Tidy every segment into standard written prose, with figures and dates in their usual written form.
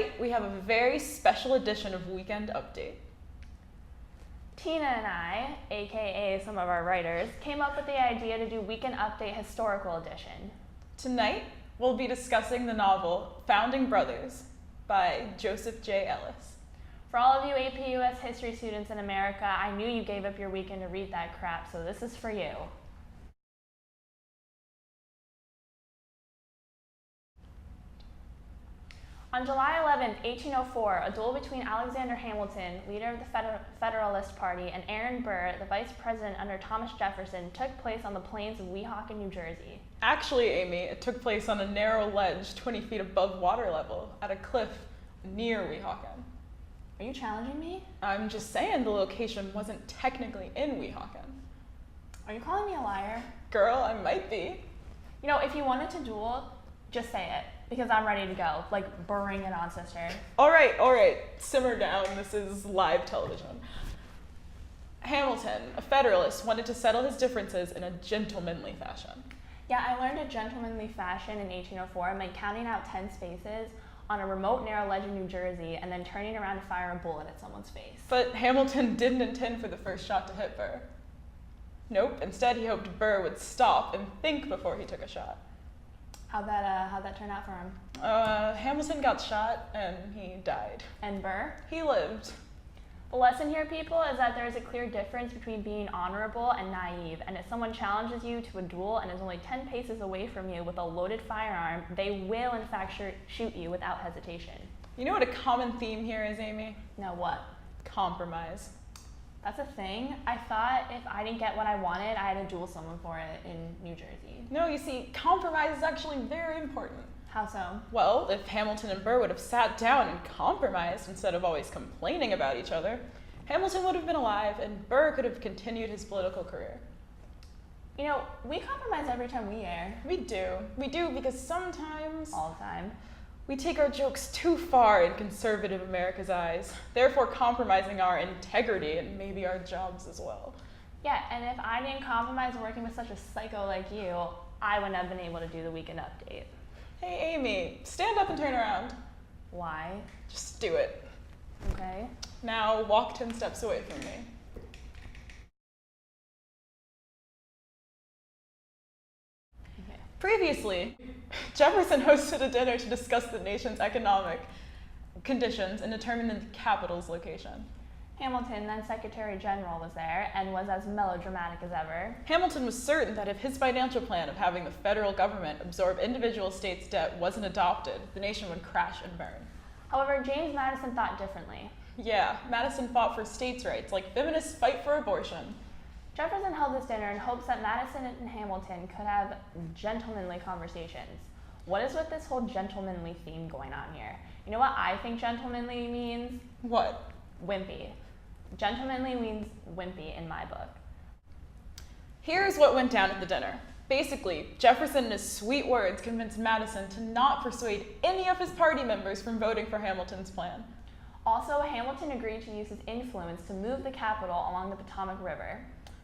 Tonight, we have a very special edition of Weekend Update. Tina and I, aka some of our writers, came up with the idea to do Weekend Update Historical Edition. Tonight, we'll be discussing the novel Founding Brothers by Joseph J. Ellis. For all of you AP US history students in America, I knew you gave up your weekend to read that crap, so this is for you. On July 11, 1804, a duel between Alexander Hamilton, leader of the Federalist Party, and Aaron Burr, the vice president under Thomas Jefferson, took place on the plains of Weehawken, New Jersey. Actually, Amy, it took place on a narrow ledge 20 feet above water level at a cliff near Weehawken. Are you challenging me? I'm just saying the location wasn't technically in Weehawken. Are you calling me a liar? Girl, I might be. You know, if you wanted to duel, just say it. Because I'm ready to go. Like, bring it on, sister. All right. Simmer down. This is live television. Hamilton, a Federalist, wanted to settle his differences in a gentlemanly fashion. Yeah, I learned a gentlemanly fashion in 1804 meant counting out 10 spaces on a remote narrow ledge in New Jersey and then turning around to fire a bullet at someone's face. But Hamilton didn't intend for the first shot to hit Burr. Nope, instead he hoped Burr would stop and think before he took a shot. How'd that turn out for him? Hamilton got shot and he died. And Burr? He lived. The lesson here, people, is that there is a clear difference between being honorable and naive, and if someone challenges you to a duel and is only 10 paces away from you with a loaded firearm, they will in fact shoot you without hesitation. You know what a common theme here is, Amy? No, what? Compromise. That's a thing. I thought if I didn't get what I wanted, I had to duel someone for it in New Jersey. No, you see, compromise is actually very important. How so? Well, if Hamilton and Burr would have sat down and compromised instead of always complaining about each other, Hamilton would have been alive and Burr could have continued his political career. You know, we compromise every time we air. We do because sometimes... All the time. We take our jokes too far in conservative America's eyes, therefore compromising our integrity and maybe our jobs as well. Yeah, and if I didn't compromise working with such a psycho like you, I wouldn't have been able to do the Weekend Update. Hey, Amy, stand up and turn around. Why? Just do it. Okay. Now walk 10 steps away from me. Okay. Previously, Jefferson hosted a dinner to discuss the nation's economic conditions and determine the capital's location. Hamilton, then Secretary General, was there and was as melodramatic as ever. Hamilton was certain that if his financial plan of having the federal government absorb individual states' debt wasn't adopted, the nation would crash and burn. However, James Madison thought differently. Yeah, Madison fought for states' rights, like feminists fight for abortion. Jefferson held this dinner in hopes that Madison and Hamilton could have gentlemanly conversations. What is with this whole gentlemanly theme going on here? You know what I think gentlemanly means? What? Wimpy. Gentlemanly means wimpy in my book. Here's what went down at the dinner. Basically, Jefferson in his sweet words convinced Madison to not persuade any of his party members from voting for Hamilton's plan. Also, Hamilton agreed to use his influence to move the capital along the Potomac River.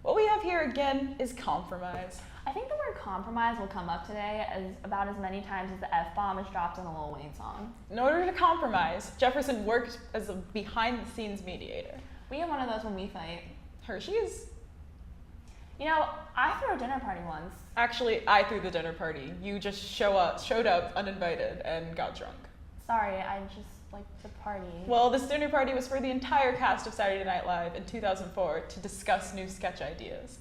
What we have here again is compromise. I think the word compromise will come up today about as many times as the F-bomb is dropped in a Lil Wayne song. In order to compromise, Jefferson worked as a behind-the-scenes mediator. We get one of those when we fight. Hershey's? You know, I threw a dinner party once. Actually, I threw the dinner party. You just showed up uninvited and got drunk. Sorry, I just like the party. Well, this dinner party was for the entire cast of Saturday Night Live in 2004 to discuss new sketch ideas.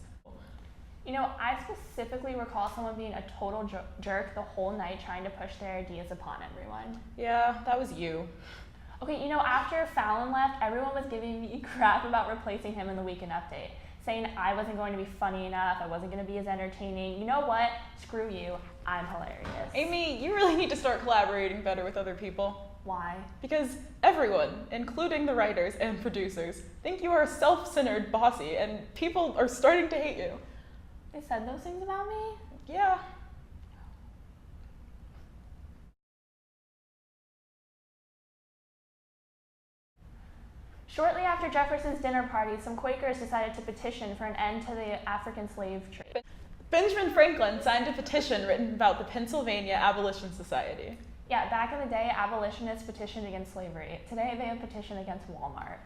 You know, I specifically recall someone being a total jerk the whole night trying to push their ideas upon everyone. Yeah, that was you. Okay, you know, after Fallon left, everyone was giving me crap about replacing him in the Weekend Update, saying I wasn't going to be funny enough, I wasn't going to be as entertaining. You know what? Screw you. I'm hilarious. Amy, you really need to start collaborating better with other people. Why? Because everyone, including the writers and producers, think you are self-centered, bossy, and people are starting to hate you. They said those things about me? Yeah. Shortly after Jefferson's dinner party, some Quakers decided to petition for an end to the African slave trade. Benjamin Franklin signed a petition written about the Pennsylvania Abolition Society. Yeah, back in the day, abolitionists petitioned against slavery. Today, they have petitioned against Walmart.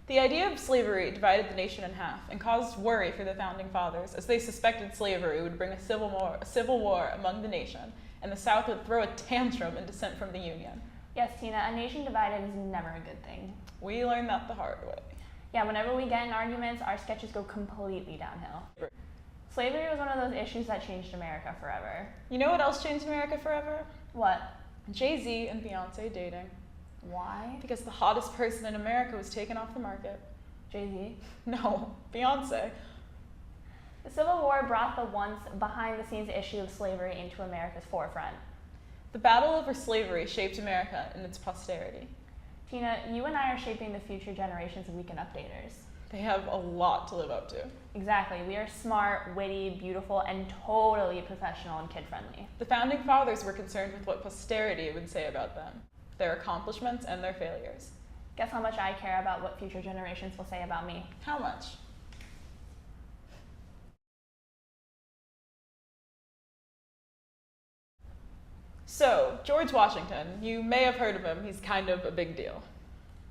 The idea of slavery divided the nation in half and caused worry for the founding fathers, as they suspected slavery would bring a civil war among the nation, and the South would throw a tantrum in dissent from the Union. Yes, Tina, a nation divided is never a good thing. We learned that the hard way. Yeah, whenever we get in arguments, our sketches go completely downhill. Slavery was one of those issues that changed America forever. You know what else changed America forever? What? Jay-Z and Beyonce dating. Why? Because the hottest person in America was taken off the market. Jay-Z? No, Beyonce. The Civil War brought the once behind-the-scenes issue of slavery into America's forefront. The battle over slavery shaped America and its posterity. Tina, you and I are shaping the future generations of Weekend Updaters. They have a lot to live up to. Exactly. We are smart, witty, beautiful, and totally professional and kid-friendly. The founding fathers were concerned with what posterity would say about them, their accomplishments and their failures. Guess how much I care about what future generations will say about me? How much? So, George Washington, you may have heard of him. He's kind of a big deal.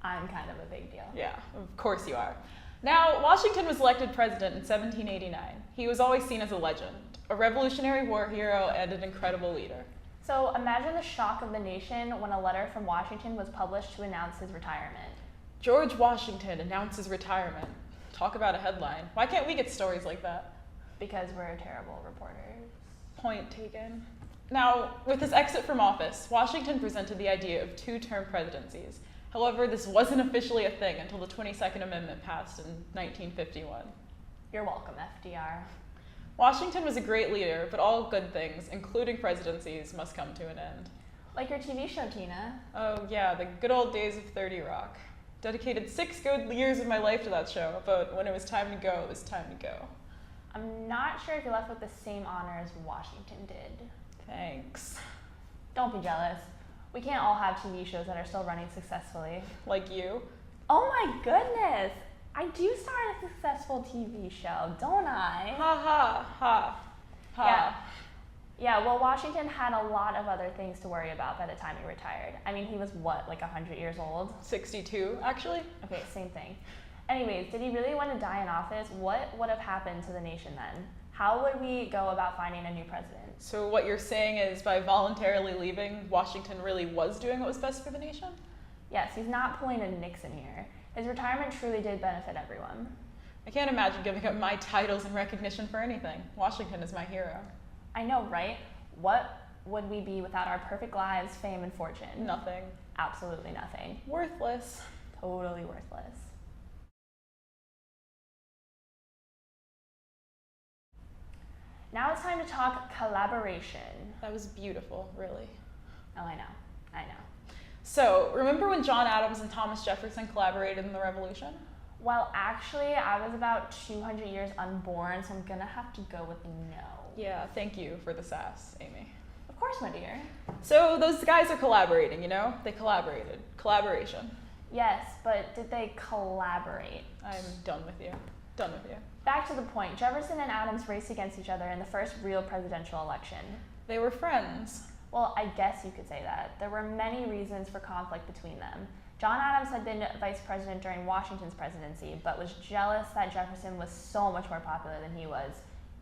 I'm kind of a big deal. Yeah, of course you are. Now, Washington was elected president in 1789. He was always seen as a legend, a Revolutionary War hero, and an incredible leader. So imagine the shock of the nation when a letter from Washington was published to announce his retirement. George Washington announces retirement. Talk about a headline. Why can't we get stories like that? Because we're terrible reporters. Point taken. Now, with his exit from office, Washington presented the idea of two-term presidencies. However, this wasn't officially a thing until the 22nd Amendment passed in 1951. You're welcome, FDR. Washington was a great leader, but all good things, including presidencies, must come to an end. Like your TV show, Tina. Oh yeah, the good old days of 30 Rock. Dedicated 6 good years of my life to that show, but when it was time to go, it was time to go. I'm not sure if you left with the same honor as Washington did. Thanks. Don't be jealous. We can't all have TV shows that are still running successfully. Like you? Oh my goodness! I do star in a successful TV show, don't I? Ha ha ha ha. Yeah, well, Washington had a lot of other things to worry about by the time he retired. I mean, he was what, like 100 years old? 62, actually? Okay, same thing. Anyways, did he really want to die in office? What would have happened to the nation then? How would we go about finding a new president? So what you're saying is by voluntarily leaving, Washington really was doing what was best for the nation? Yes, he's not pulling a Nixon here. His retirement truly did benefit everyone. I can't imagine giving up my titles and recognition for anything. Washington is my hero. I know, right? What would we be without our perfect lives, fame, and fortune? Nothing. Absolutely nothing. Worthless. Totally worthless. Now it's time to talk collaboration. That was beautiful, really. Oh, I know. So, remember when John Adams and Thomas Jefferson collaborated in the Revolution? Well, actually, I was about 200 years unborn, so I'm gonna have to go with no. Yeah, thank you for the sass, Amy. Of course, my dear. So, those guys are collaborating, you know? They collaborated. Collaboration. Yes, but did they collaborate? I'm done with you. Done with you. Back to the point, Jefferson and Adams raced against each other in the first real presidential election. They were friends. Well, I guess you could say that. There were many reasons for conflict between them. John Adams had been vice president during Washington's presidency, but was jealous that Jefferson was so much more popular than he was,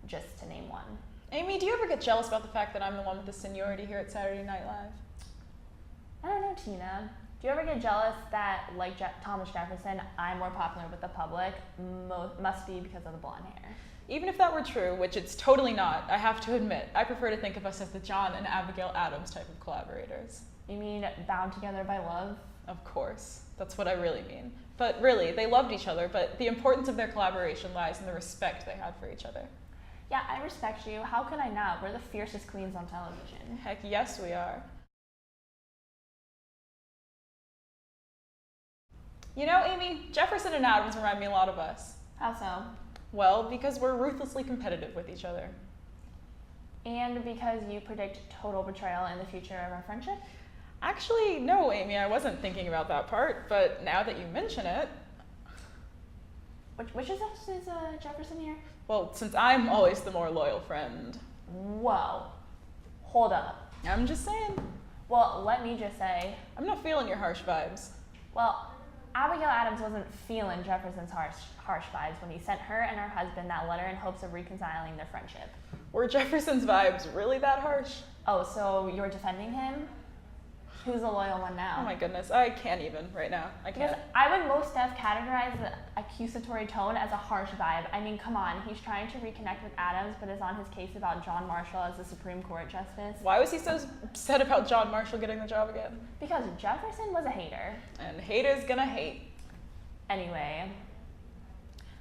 just to name one. Amy, do you ever get jealous about the fact that I'm the one with the seniority here at Saturday Night Live? I don't know, Tina. Do you ever get jealous that, like Thomas Jefferson, I'm more popular with the public? Must be because of the blonde hair. Even if that were true, which it's totally not, I have to admit, I prefer to think of us as the John and Abigail Adams type of collaborators. You mean bound together by love? Of course. That's what I really mean. But really, they loved each other, but the importance of their collaboration lies in the respect they had for each other. Yeah, I respect you. How could I not? We're the fiercest queens on television. Heck yes, we are. You know, Amy, Jefferson and Adams remind me a lot of us. How so? Well, because we're ruthlessly competitive with each other. And because you predict total betrayal in the future of our friendship? Actually, no, Amy, I wasn't thinking about that part, but now that you mention it... Which is us? Is Jefferson here? Well, since I'm always the more loyal friend. Whoa. Hold up. I'm just saying. Well, let me just say, I'm not feeling your harsh vibes. well, Abigail Adams wasn't feeling Jefferson's harsh vibes when he sent her and her husband that letter in hopes of reconciling their friendship. Were Jefferson's vibes really that harsh? Oh, so you're defending him? Who's the loyal one now? Oh my goodness, I can't even right now. I can't. Because I would most def categorize the accusatory tone as a harsh vibe. I mean, come on, he's trying to reconnect with Adams, but is on his case about John Marshall as the Supreme Court justice. Why was he so upset about John Marshall getting the job again? Because Jefferson was a hater. And haters gonna hate. Anyway,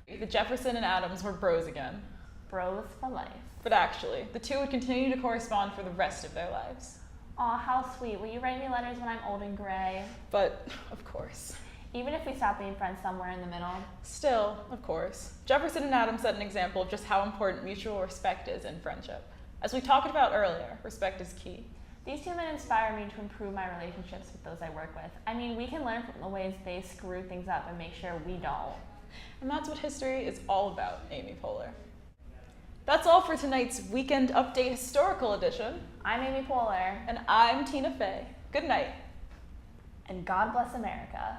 The Jefferson and Adams were bros again. bros for life. But actually, the two would continue to correspond for the rest of their lives. Aw, how sweet. Will you write me letters when I'm old and gray? But, of course. Even if we stop being friends somewhere in the middle. Still, of course. Jefferson and Adams set an example of just how important mutual respect is in friendship. As we talked about earlier, respect is key. These two men inspire me to improve my relationships with those I work with. I mean, we can learn from the ways they screw things up and make sure we don't. And that's what history is all about, Amy Poehler. That's all for tonight's Weekend Update Historical Edition. I'm Amy Poehler. And I'm Tina Fey. Good night. And God bless America.